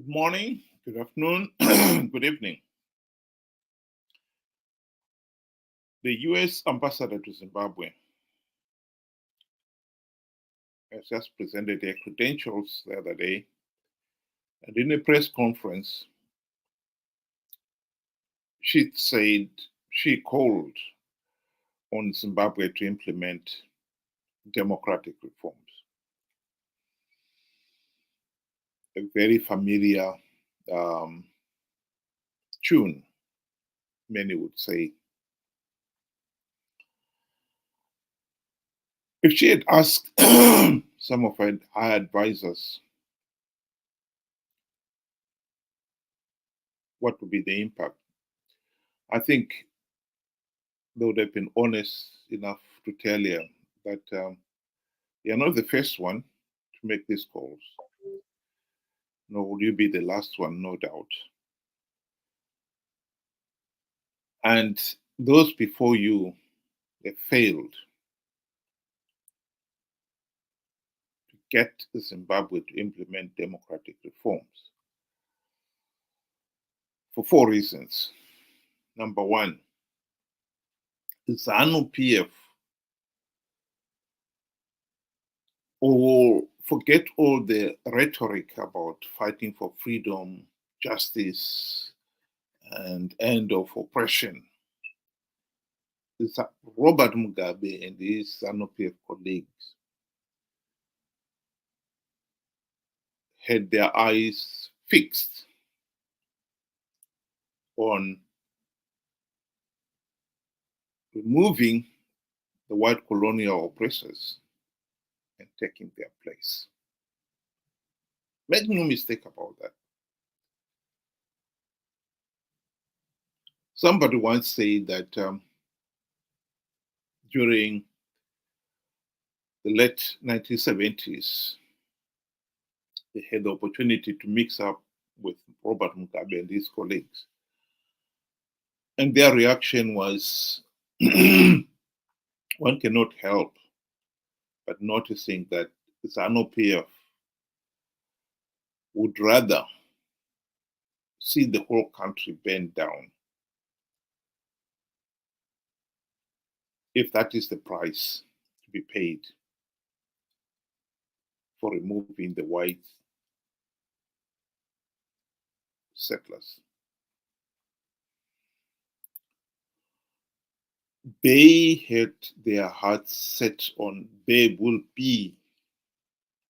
Good morning, good afternoon, good evening. The US Ambassador to Zimbabwe has just presented their credentials the other day, and in a press conference, she said she called on Zimbabwe to implement democratic reforms. A very familiar um, tune, many would say. If she had asked some of her advisors what would be the impact, I think they would have been honest enough to tell you that you're not the first one to make these calls, nor will you be the last one, no doubt. And those before you, they failed to get Zimbabwe to implement democratic reforms for four reasons. Number one, Zanu PF will forget all the rhetoric about fighting for freedom, justice, and end of oppression. Robert Mugabe and his Zanu PF colleagues had their eyes fixed on removing the white colonial oppressors and taking their place. Make no mistake about that. Somebody once said that during the late 1970s, they had the opportunity to mix up with Robert Mugabe and his colleagues. And their reaction was one cannot help but noticing that Zanu PF would rather see the whole country burn down if that is the price to be paid for removing the white settlers. They had their hearts set on they will be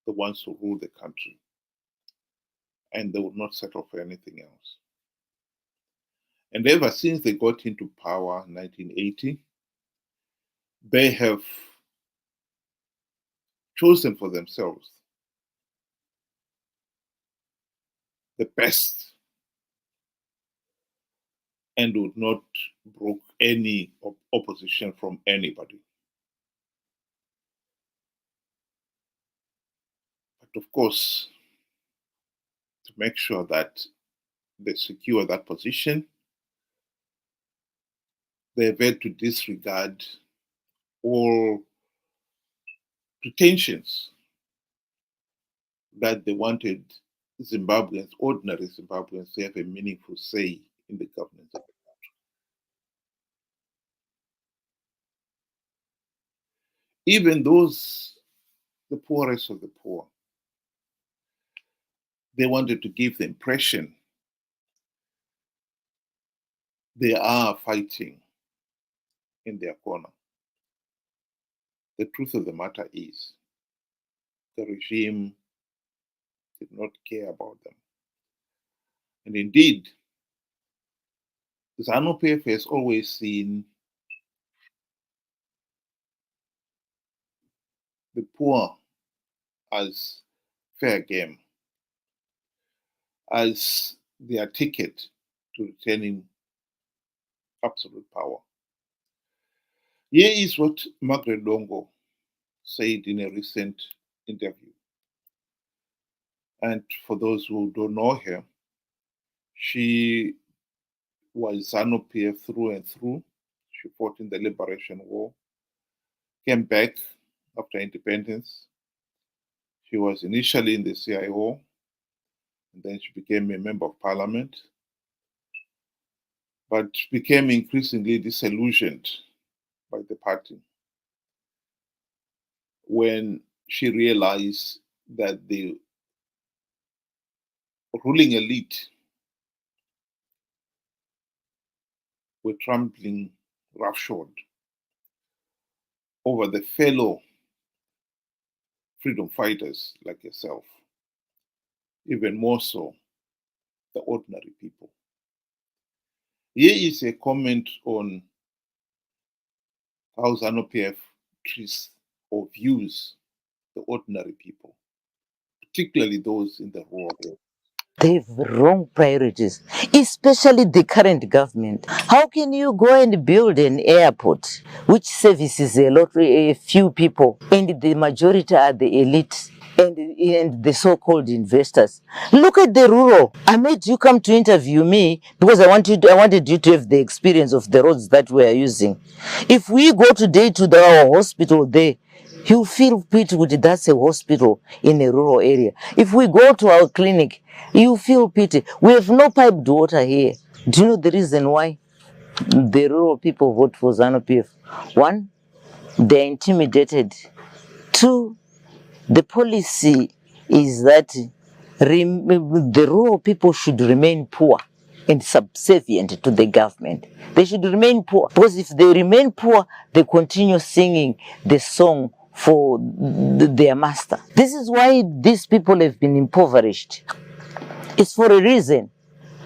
the ones who rule the country, and they would not settle for anything else. And ever since they got into power in 1980, they have chosen for themselves the best and would not brook any opposition from anybody. But of course, to make sure that they secure that position, they've had to disregard all pretensions that they wanted Zimbabweans, ordinary Zimbabweans, to have a meaningful say in the governance of the country. Even those, the poorest of the poor, they wanted to give the impression they are fighting in their corner. The truth of the matter is, the regime did not care about them. And indeed, Zanu PF has always seen the poor as fair game, as their ticket to retaining absolute power. Here is what Margaret Longo said in a recent interview. And for those who don't know her, she was Zanu PF through and through. She fought in the Liberation War, came back after independence. She was initially in the CIO, and then she became a member of parliament, but became increasingly disillusioned by the party when she realized that the ruling elite were trampling roughshod over the fellow freedom fighters like yourself, even more so the ordinary people. Here is a comment on how Zanu PF treats or views the ordinary people, particularly those in the rural areas. They have wrong priorities, especially the current government. How can you go and build an airport which services a few people, and the majority are the elite and the so-called investors? Look at the rural. I made you come to interview me because I wanted you to have the experience of the roads that we are using. If we go today to our hospital there, you feel pity with that's a hospital in a rural area. If we go to our clinic, you feel pity. We have no piped water here. Do you know the reason why the rural people vote for Zanu PF? One, they're intimidated. Two, the policy is that the rural people should remain poor and subservient to the government. They should remain poor because if they remain poor, they continue singing the song for their master. This is why these people have been impoverished. It's for a reason.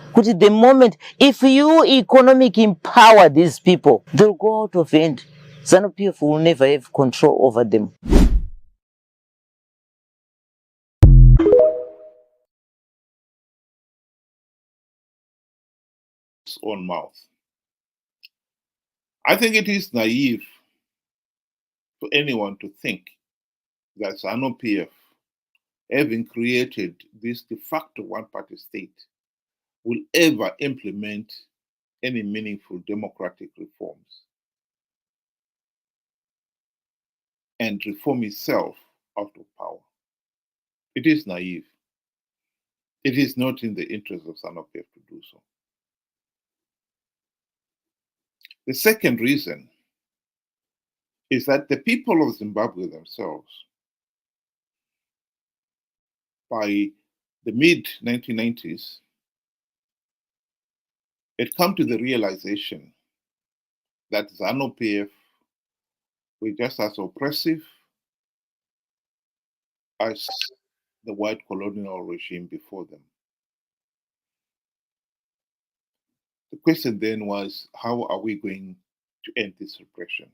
Because at the moment, if you economic empower these people, they'll go out of hand. Zanu PF will never have control over them. Own mouth. I think it is naive for anyone to think that Zanu PF, having created this de facto one-party state, will ever implement any meaningful democratic reforms and reform itself out of power. It is naive. It is not in the interest of Zanu PF to do so. The second reason is that the people of Zimbabwe themselves, by the mid 1990s, had come to the realization that Zanu PF were just as oppressive as the white colonial regime before them. The question then was, how are we going to end this repression,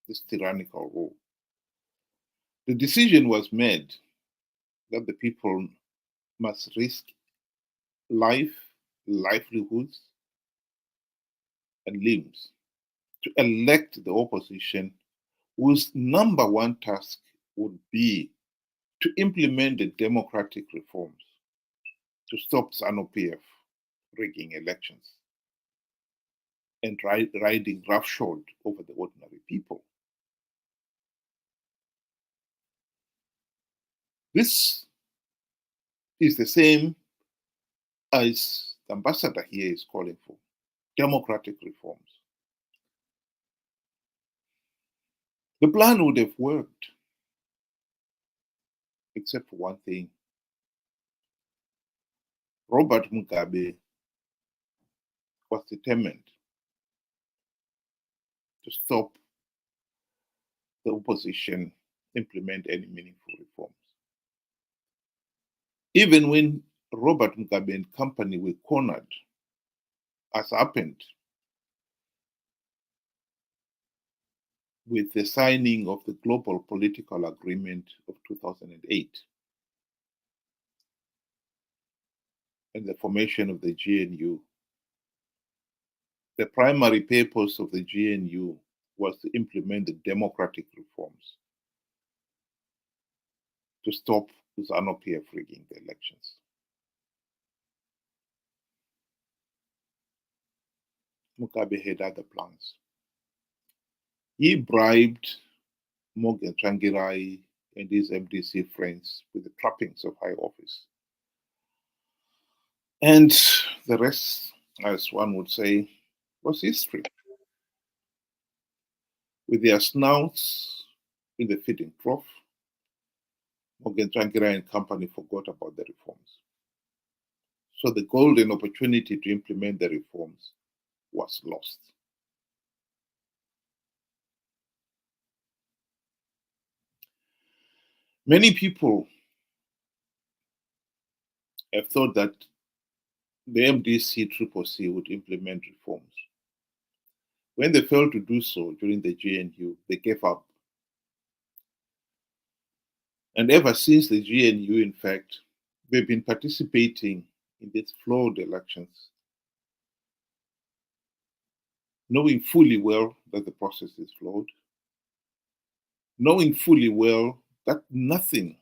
this tyrannical rule? The decision was made that the people must risk life, livelihoods, and limbs to elect the opposition whose number one task would be to implement the democratic reforms to stop Zanu PF rigging elections and riding roughshod over the ordinary people. This is the same as the ambassador here is calling for, democratic reforms. The plan would have worked, except for one thing. Robert Mugabe was determined to stop the opposition implement any meaningful reforms. Even when Robert Mugabe and company were cornered, as happened with the signing of the Global Political Agreement of 2008 and the formation of the GNU. The primary purpose of the GNU was to implement the democratic reforms to stop Zanu PF rigging the elections. Mugabe had other plans. He bribed Morgan Tsvangirai and his MDC friends with the trappings of high office And the rest, as one would say, was history. With their snouts in the feeding trough, Morgan Tsvangirai and company forgot about the reforms. So the golden opportunity to implement the reforms was lost. Many people have thought that the MDC-CCC would implement reforms. When they failed to do so during the GNU, they gave up. And ever since the GNU, in fact, they've been participating in these flawed elections, knowing fully well that the process is flawed, knowing fully well that nothing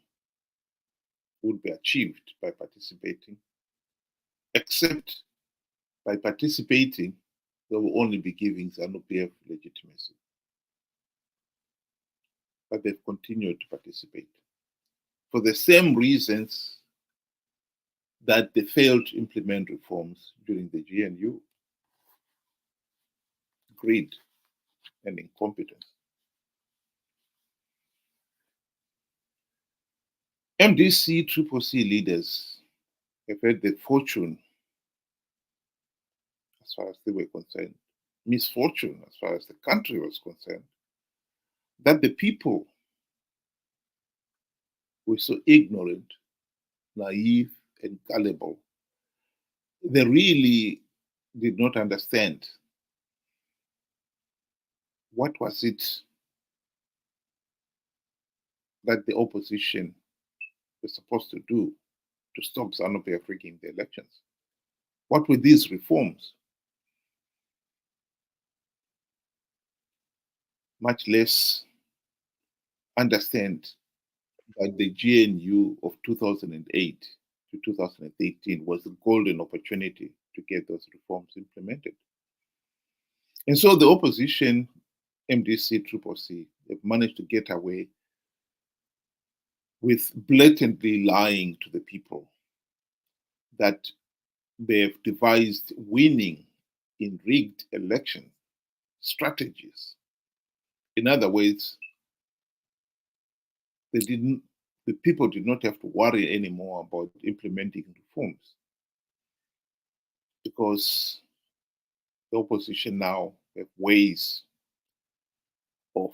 would be achieved by participating, except by participating, they will only be giving Zanu PF legitimacy. But they've continued to participate for the same reasons that they failed to implement reforms during the GNU: greed and incompetence. MDC-CCC leaders have had the fortune, as far as they were concerned, misfortune as far as the country was concerned, that the people were so ignorant, naive, and gullible. They really did not understand what was it that the opposition was supposed to do to stop Zanu PF rigging the elections. What were these reforms? Much less understand that the GNU of 2008 to 2013 was the golden opportunity to get those reforms implemented. And so the opposition, MDC-CCC, have managed to get away with blatantly lying to the people that they have devised winning in rigged election strategies. In other words, the people did not have to worry anymore about implementing reforms, because the opposition now have ways of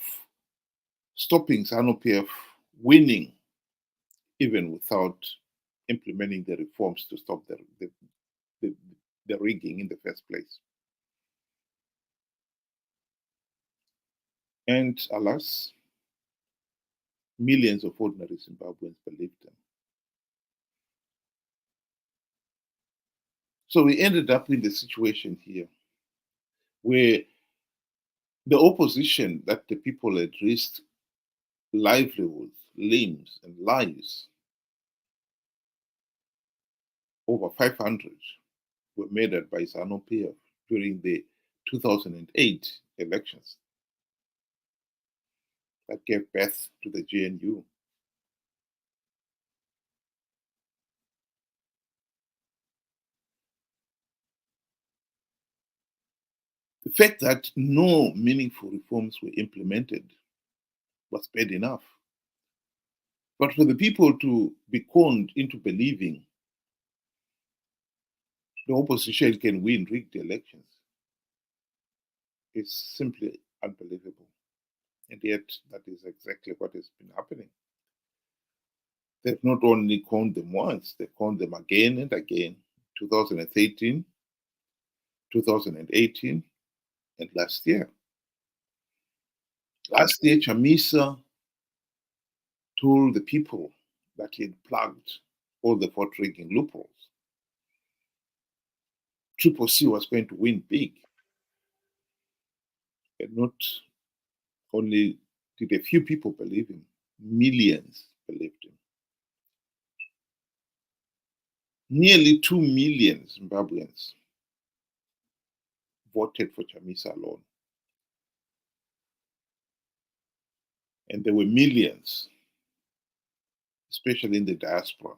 stopping Zanu PF winning, even without implementing the reforms to stop the rigging in the first place. And alas, millions of ordinary Zimbabweans believed them. So we ended up in the situation here where the opposition that the people had risked livelihoods, limbs, and lives, over 500, were murdered by Zanu PF during the 2008 elections that gave birth to the GNU. The fact that no meaningful reforms were implemented was bad enough. But for the people to be conned into believing the opposition can win rigged elections is simply unbelievable. And yet, that is exactly what has been happening. They've not only conned them once, they've conned them again and again, 2013, 2018, and last year. Last year, Chamisa told the people that he had plugged all the vote rigging loopholes. CCC was going to win big. And not only did a few people believe him, millions believed him. Nearly 2 million Zimbabweans voted for Chamisa alone. And there were millions, especially in the diaspora,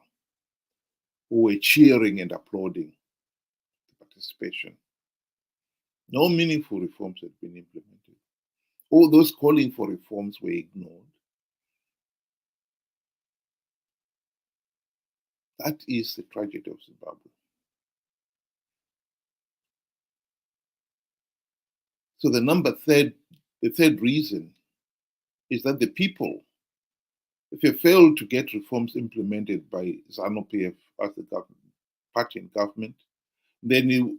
who were cheering and applauding participation. No meaningful reforms had been implemented. All those calling for reforms were ignored. That is the tragedy of Zimbabwe. So the third reason is that the people, if you fail to get reforms implemented by Zanu PF as the party in government, then you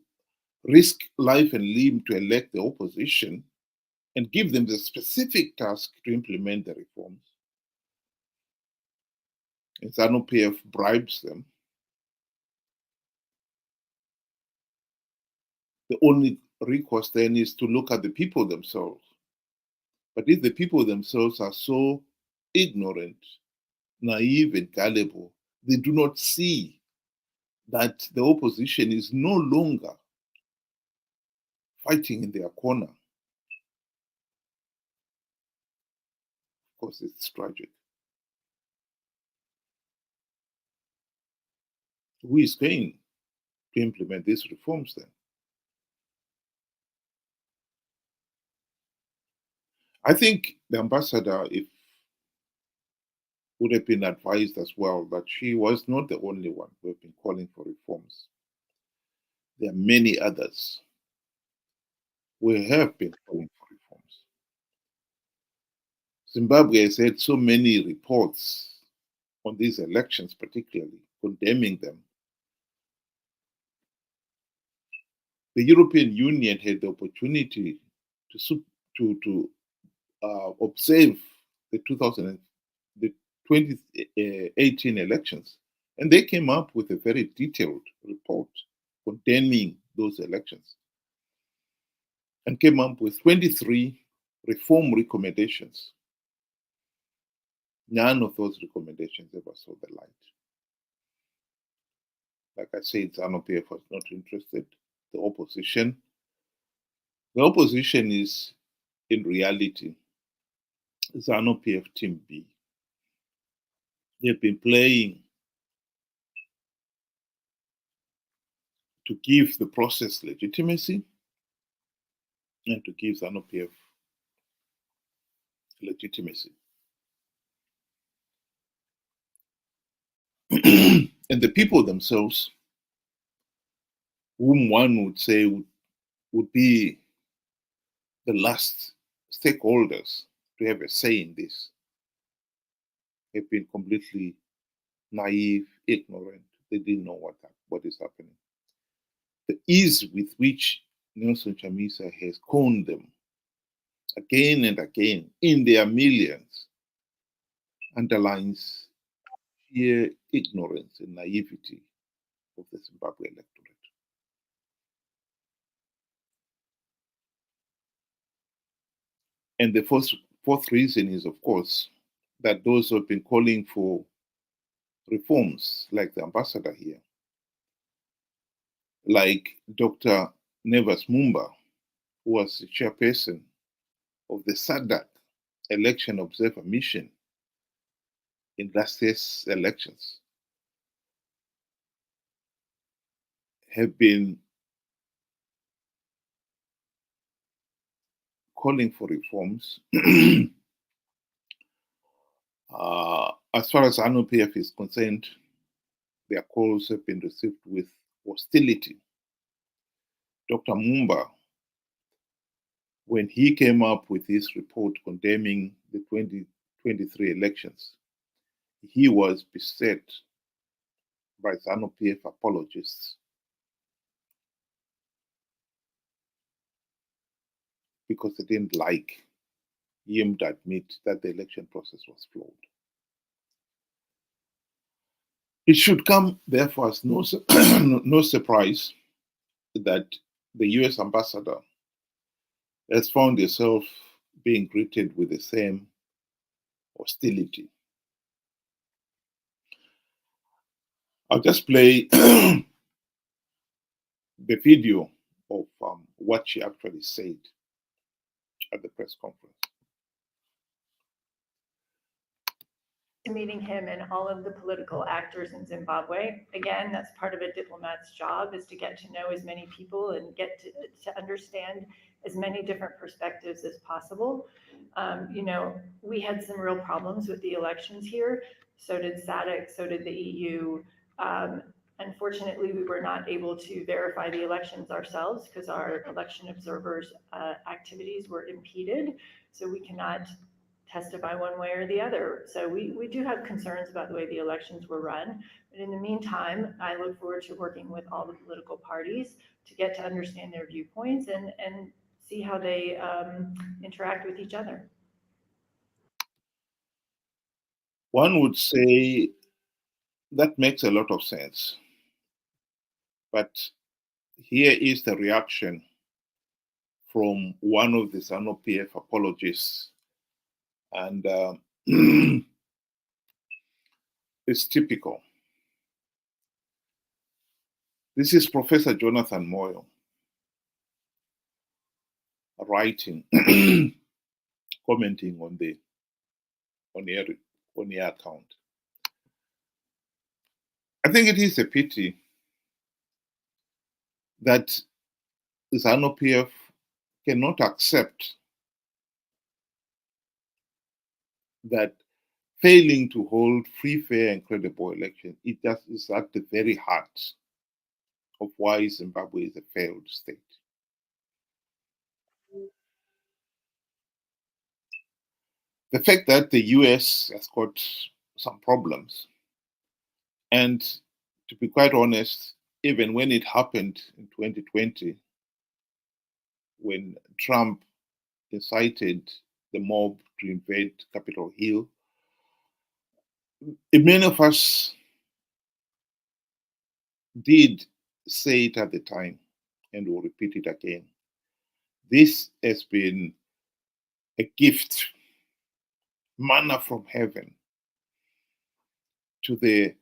risk life and limb to elect the opposition and give them the specific task to implement the reforms. And Zanu PF bribes them. The only recourse then is to look at the people themselves. But if the people themselves are so ignorant, naive, and gullible, they do not see that the opposition is no longer fighting in their corner. Of course, it's tragic. Who is going to implement these reforms then? I think the ambassador, would have been advised as well that she was not the only one who have been calling for reforms. There are many others who have been calling for reforms. Zimbabwe has had so many reports on these elections, particularly condemning them. The European Union had the opportunity to observe the 2018 elections, and they came up with a very detailed report condemning those elections and came up with 23 reform recommendations. None of those recommendations ever saw the light. Like I said, Zanu PF was not interested. The opposition is in reality Zanu PF Team B. They've been playing to give the process legitimacy and to give Zanu PF legitimacy. And the people themselves, whom one would say would be the last stakeholders to have a say in this, have been completely naive, ignorant. They didn't know what is happening. The ease with which Nelson Chamisa has conned them again and again in their millions underlines sheer ignorance and naivety of the Zimbabwe electorate. And the fourth reason is, of course, that those who have been calling for reforms, like the ambassador here, like Dr. Nevas Mumba, who was the chairperson of the SADC election observer mission in last year's elections, have been calling for reforms. As far as Zanu PF is concerned, their calls have been received with hostility. Dr. Mumba, when he came up with his report condemning the 2023 elections, he was beset by Zanu PF apologists because they didn't like him to admit that the election process was flawed. It should come, therefore, as no surprise that the US ambassador has found herself being greeted with the same hostility. I'll just play the video of what she actually said at the press conference. meeting him and all of the political actors in Zimbabwe. Again, that's part of a diplomat's job, is to get to know as many people and get to understand as many different perspectives as possible. We had some real problems with the elections here. So did SADC, so did the EU. Unfortunately, we were not able to verify the elections ourselves because our election observers' activities were impeded. So we cannot testify one way or the other. So we do have concerns about the way the elections were run. But in the meantime, I look forward to working with all the political parties to get to understand their viewpoints and see how they interact with each other. One would say that makes a lot of sense. But here is the reaction from one of the Zanu PF apologists. And it's typical. This is Professor Jonathan Moyo writing, commenting on the account. I think it is a pity that Zanu PF cannot accept that failing to hold free, fair, and credible elections, it just is at the very heart of why Zimbabwe is a failed state. The fact that the US has got some problems, and to be quite honest, even when it happened in 2020, when Trump incited the mob to invade Capitol Hill, many of us did say it at the time, and will repeat it again. This has been a gift, manna from heaven, to the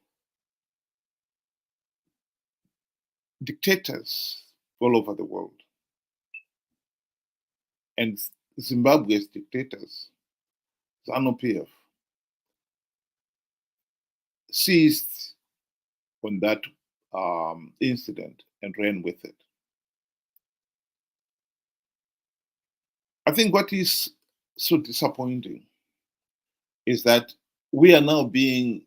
dictators all over the world. And Zimbabwe's dictators, Zanu PF, seized on that incident and ran with it. I think what is so disappointing is that we are now being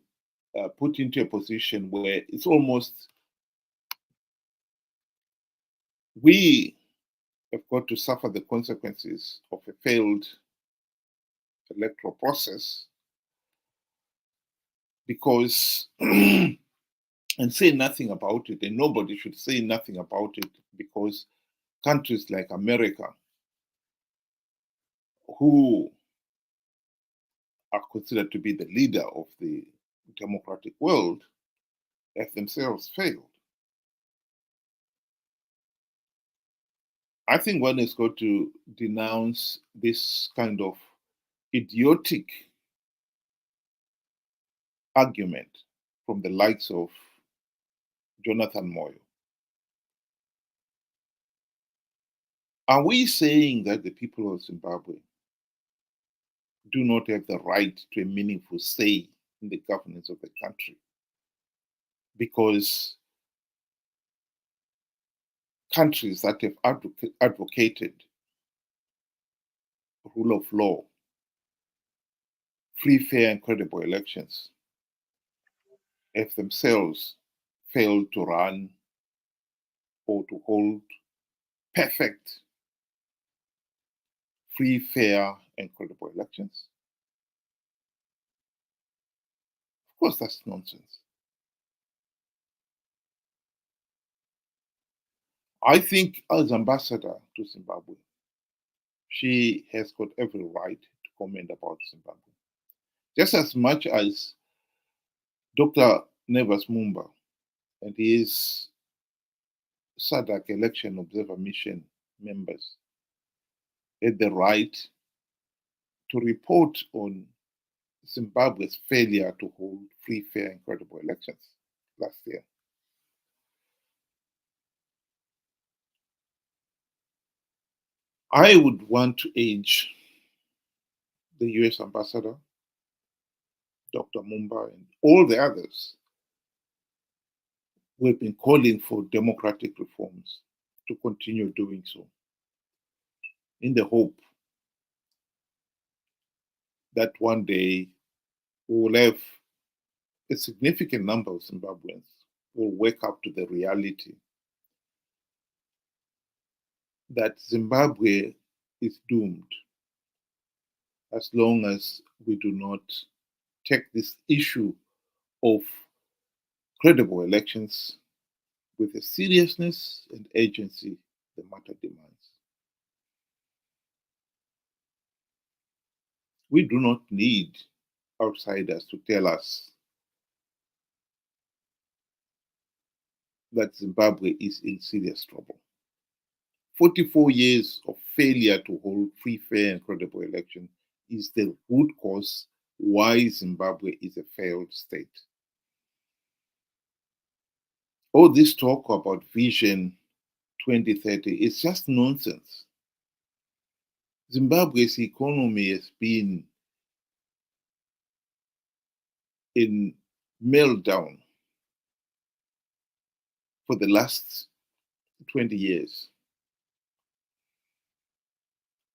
put into a position where it's almost we have got to suffer the consequences of a failed electoral process because and say nothing about it, and nobody should say nothing about it, because countries like America, who are considered to be the leader of the democratic world, have themselves failed. I think one has got to denounce this kind of idiotic argument from the likes of Jonathan Moyo. Are we saying that the people of Zimbabwe do not have the right to a meaningful say in the governance of the country because countries that have advocated rule of law, free, fair, and credible elections have themselves failed to run or to hold perfect, free, fair, and credible elections? Of course, that's nonsense. I think as ambassador to Zimbabwe, she has got every right to comment about Zimbabwe. Just as much as Dr. Nevas Mumba and his SADC election observer mission members had the right to report on Zimbabwe's failure to hold free, fair, and credible elections last year. I would want to urge the US ambassador, Dr. Mumba and all the others who have been calling for democratic reforms to continue doing so, in the hope that one day we will have a significant number of Zimbabweans who will wake up to the reality that Zimbabwe is doomed as long as we do not take this issue of credible elections with the seriousness and urgency the matter demands. We do not need outsiders to tell us that Zimbabwe is in serious trouble. 44 years of failure to hold free, fair, and credible elections is the root cause why Zimbabwe is a failed state. All this talk about Vision 2030 is just nonsense. Zimbabwe's economy has been in meltdown for the last 20 years.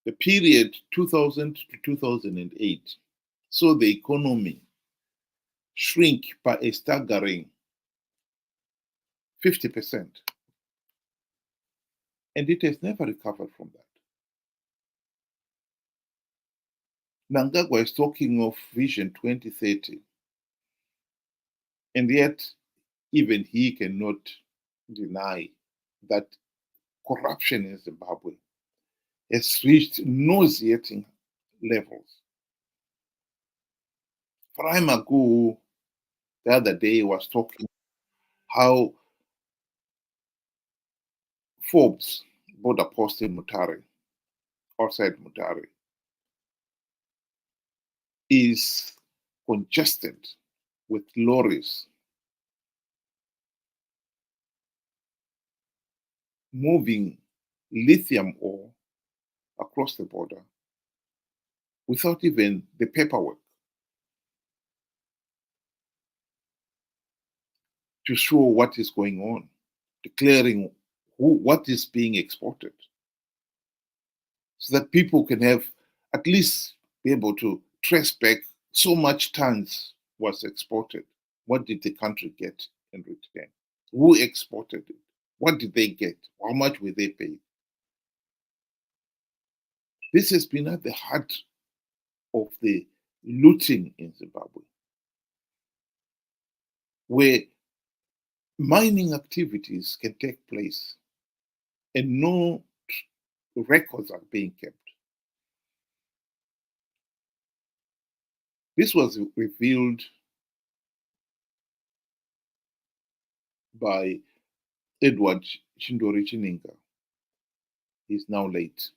The period 2000 to 2008 saw the economy shrink by a staggering 50%. And it has never recovered from that. Mnangagwa is talking of Vision 2030, and yet even he cannot deny that corruption in Zimbabwe has reached nauseating levels. Fraimagu the other day was talking how Forbes border post in Mutare, outside Mutare, is congested with lorries moving lithium ore across the border without even the paperwork to show what is going on, declaring what is being exported, so that people can have at least be able to trace back so much tons was exported. What did the country get in return? Who exported it? What did they get? How much were they paid? This has been at the heart of the looting in Zimbabwe, where mining activities can take place and no records are being kept. This was revealed by Edward Chindori Chininga. He's now late,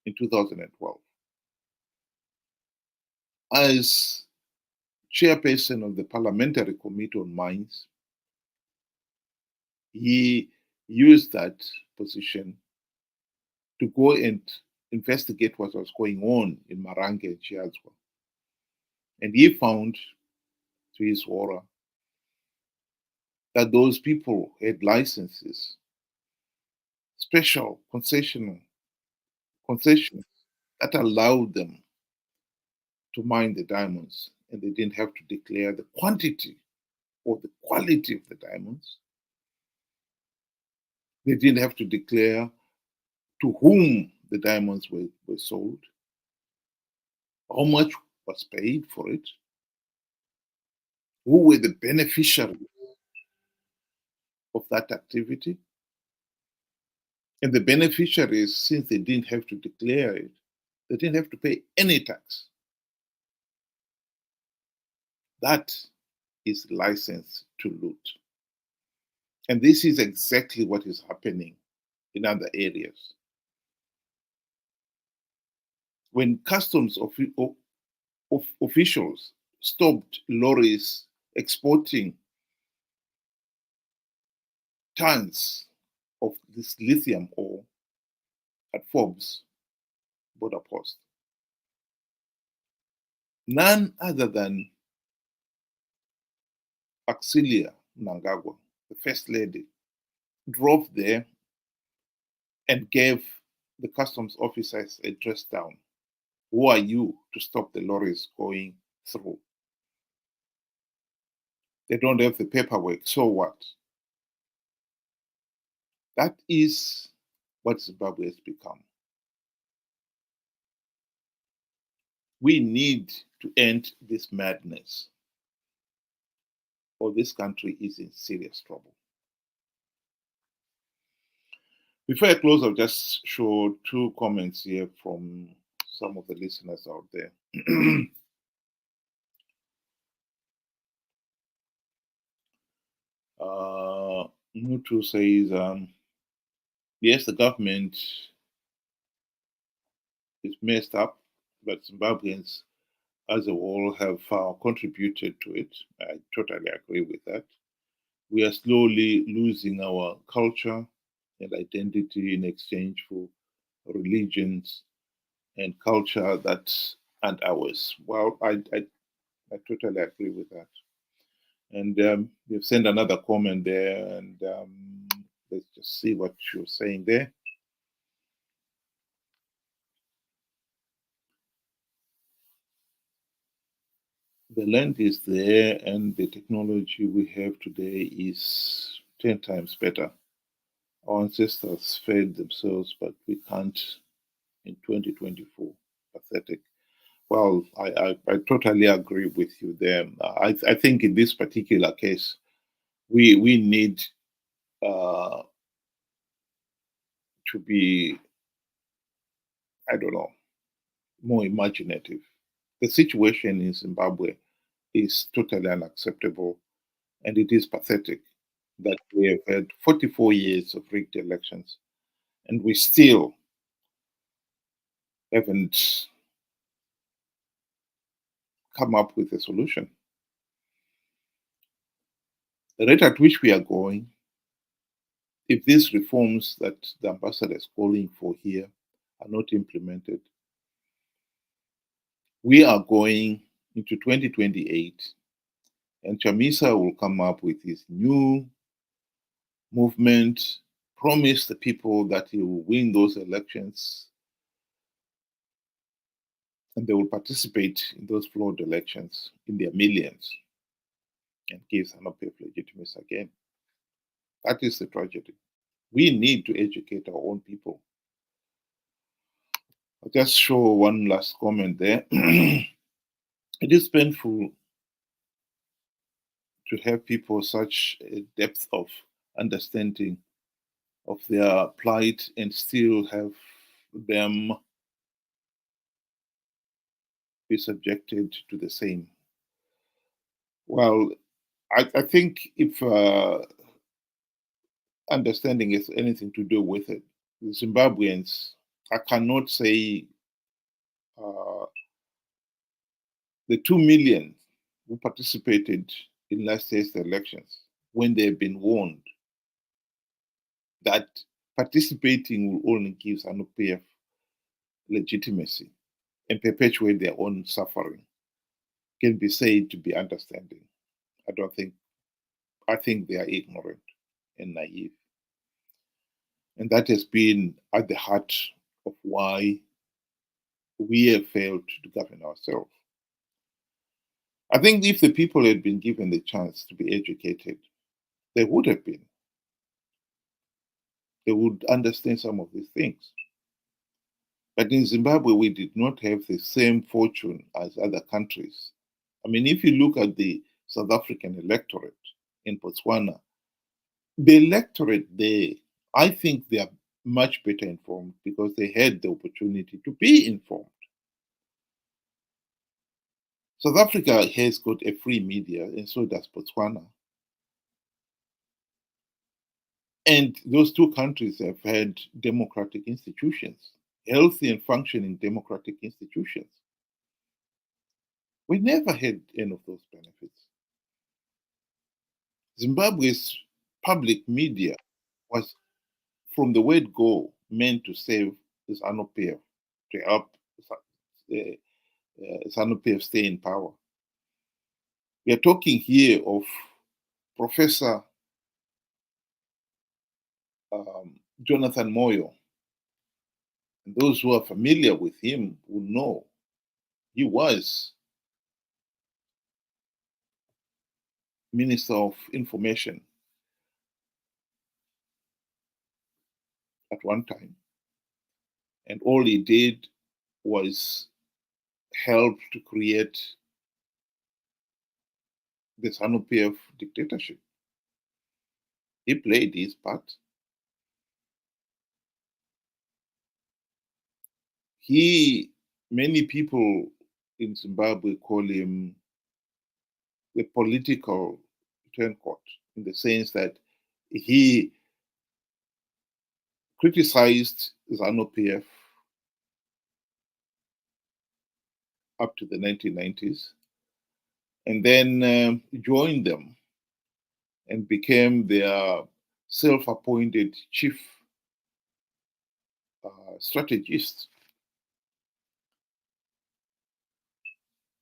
in 2012. As chairperson of the Parliamentary Committee on Mines, he used that position to go and investigate what was going on in Marange and Chiadzwa. And he found, to his horror, that those people had licenses, special concessions that allowed them to mine the diamonds, and they didn't have to declare the quantity or the quality of the diamonds. They didn't have to declare to whom the diamonds were sold, how much was paid for it, who were the beneficiaries of that activity. And the beneficiaries, since they didn't have to declare it, they didn't have to pay any tax. That is license to loot. And this is exactly what is happening in other areas. When customs officials stopped lorries exporting tons of this lithium ore at Forbes border post, none other than Auxilia Mnangagwa, the first lady, drove there and gave the customs officers a dress down. Who are you to stop the lorries going through? They don't have the paperwork, so what? That is what Zimbabwe has become. We need to end this madness, or this country is in serious trouble. Before I close, I'll just show two comments here from some of the listeners out there. Mutu says, yes, the government is messed up, but Zimbabweans as a whole have contributed to it. I totally agree with that. We are slowly losing our culture and identity in exchange for religions and culture that aren't ours. Well, I totally agree with that. And you've sent another comment there, and let's just see what you're saying there. The land is there, and the technology we have today is 10 times better. Our ancestors fed themselves, but we can't in 2024. Pathetic. Well, I totally agree with you there. I think in this particular case, we need to be, I don't know, more imaginative. The situation in Zimbabwe is totally unacceptable, and it is pathetic that we have had 44 years of rigged elections, and we still haven't come up with a solution. The rate at which we are going, if these reforms that the ambassador is calling for here are not implemented, we are going into 2028, and Chamisa will come up with his new movement, promise the people that he will win those elections, and they will participate in those flawed elections in their millions and give Zanu PF legitimacy again. That is the tragedy. We need to educate our own people. I'll just show one last comment there. It is painful to have people such a depth of understanding of their plight and still have them be subjected to the same. Well, I think if understanding has anything to do with it, the Zimbabweans, I cannot say the 2 million who participated in last year's elections, when they've been warned that participating will only give Zanu PF legitimacy and perpetuate their own suffering, can be said to be understanding. I think they are ignorant and naive. And that has been at the heart of why we have failed to govern ourselves. I think if the people had been given the chance to be educated, they would have been. They would understand some of these things. But in Zimbabwe, we did not have the same fortune as other countries. I mean, if you look at the South African electorate in Botswana, the electorate there, I think they are much better informed because they had the opportunity to be informed. South Africa has got a free media, and so does Botswana. And those two countries have had democratic institutions, healthy and functioning democratic institutions. We never had any of those benefits. Zimbabwe's public media was, from the word go, meant to save Zanu PF, to help Zanu PF stay in power. We are talking here of Professor Jonathan Moyo, and those who are familiar with him will know he was Minister of Information at one time. And all he did was help to create the Zanu PF dictatorship. He played his part. Many people in Zimbabwe call him the political turncoat, in the sense that he criticized Zanu PF up to the 1990s, and then joined them and became their self-appointed chief strategist.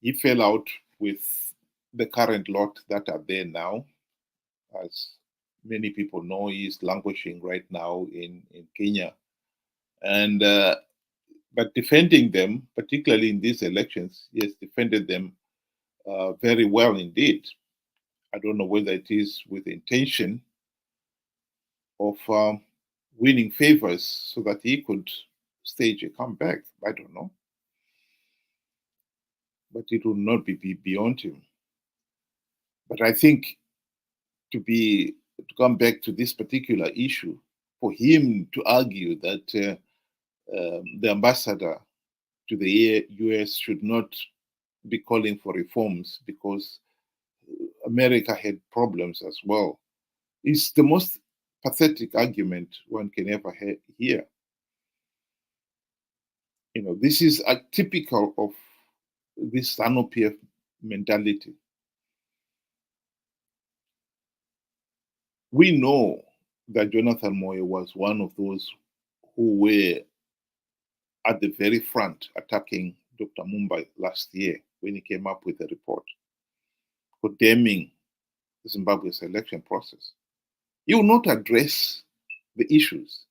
He fell out with the current lot that are there now. As many people know, he is languishing right now in Kenya. And but defending them, particularly in these elections, he has defended them very well indeed. I don't know whether it is with the intention of winning favors so that he could stage a comeback. I don't know. But it will not be beyond him. But I think to come back to this particular issue, for him to argue that the ambassador to the US should not be calling for reforms because America had problems as well, is the most pathetic argument one can ever hear. You know, this is typical of this Zanu PF mentality. We know that Jonathan Moyo was one of those who were at the very front attacking Dr. Mumbai last year when he came up with a report condemning Zimbabwe's election process. He will not address the issues.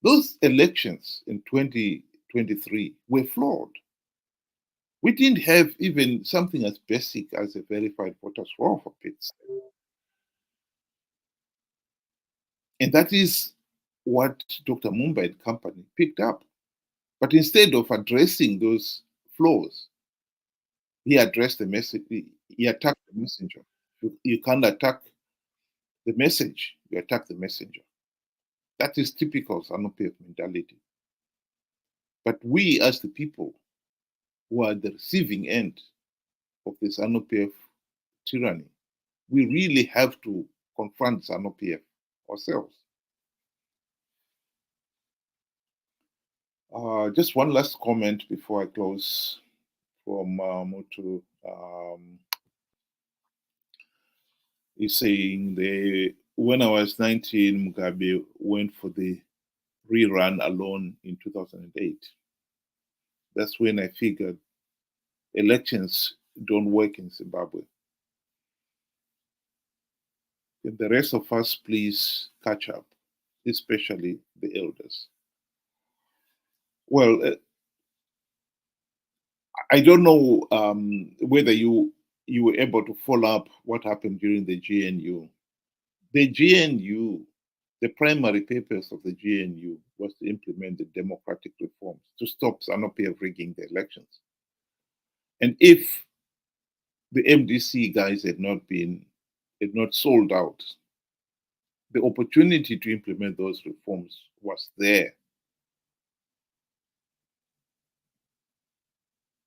Those elections in 2023 were flawed. We didn't have even something as basic as a verified voters roll for Pete's sake. And that is what Dr. Mumbai and company picked up. But instead of addressing those flaws, he addressed the message, he attacked the messenger. You can't attack the message, you attack the messenger. That is typical Zanu PF mentality. But we, as the people who are at the receiving end of the Zanu PF tyranny, we really have to confront Zanu PF ourselves. Just one last comment before I close from Motu. He's saying when I was 19, Mugabe went for the rerun alone in 2008. That's when I figured elections don't work in Zimbabwe. Can the rest of us please catch up, especially the elders? Well, I don't know whether you were able to follow up what happened during the GNU. The GNU, the primary purpose of the GNU was to implement the democratic reforms to stop Zanu PF rigging the elections. And if the MDC guys had not sold out, the opportunity to implement those reforms was there.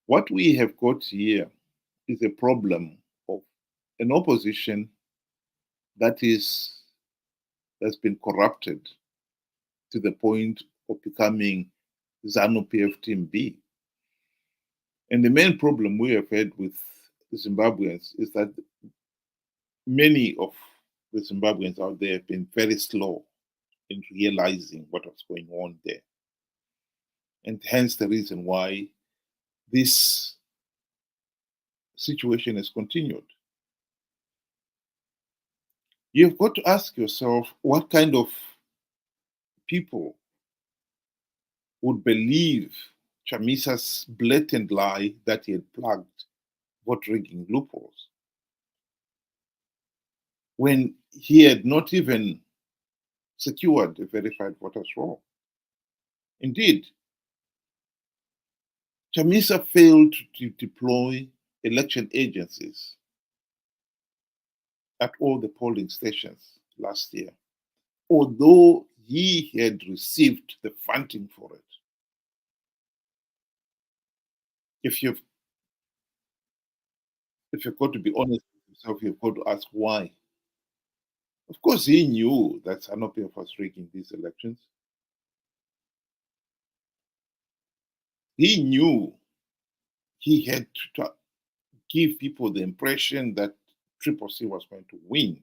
What we have got here is a problem of an opposition that's been corrupted to the point of becoming Zanu PF Team B. And the main problem we have had with the Zimbabweans is that many of the Zimbabweans out there have been very slow in realizing what was going on there. And hence the reason why this situation has continued. You've got to ask yourself what kind of people would believe Chamisa's blatant lie that he had plugged vote rigging loopholes when he had not even secured a verified voters roll. Indeed, Chamisa failed to deploy election agencies at all the polling stations last year, although he had received the funding for it. If you've got to be honest with yourself, you've got to ask why. Of course, he knew that Zanu PF was rigging these elections. He knew he had to give people the impression that Triple C was going to win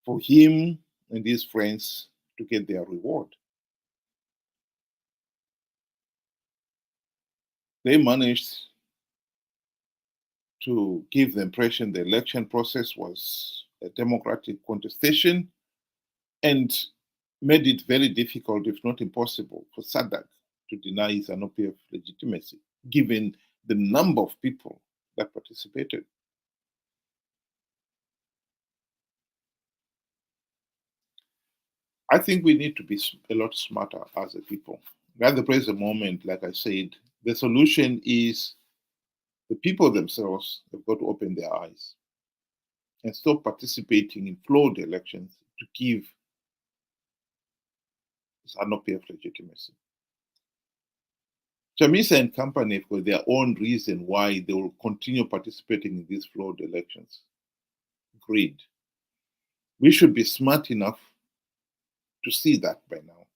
for him and his friends to get their reward. They managed to give the impression the election process was a democratic contestation and made it very difficult, if not impossible, for SADC to deny Zanu PF legitimacy, given the number of people that participated. I think we need to be a lot smarter as a people. At the present moment, like I said, the solution is the people themselves have got to open their eyes and stop participating in flawed elections to give Zanu PF legitimacy. Chamisa and company have got their own reason why they will continue participating in these flawed elections. Greed. We should be smart enough to see that by now.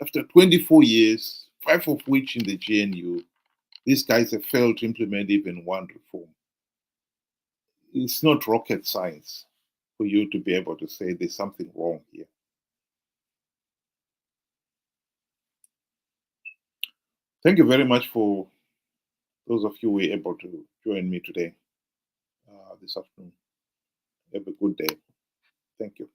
After 24 years, 5 of which in the GNU, these guys have failed to implement even one reform. It's not rocket science for you to be able to say there's something wrong here. Thank you very much for those of you who were able to join me today, this afternoon. Have a good day. Thank you.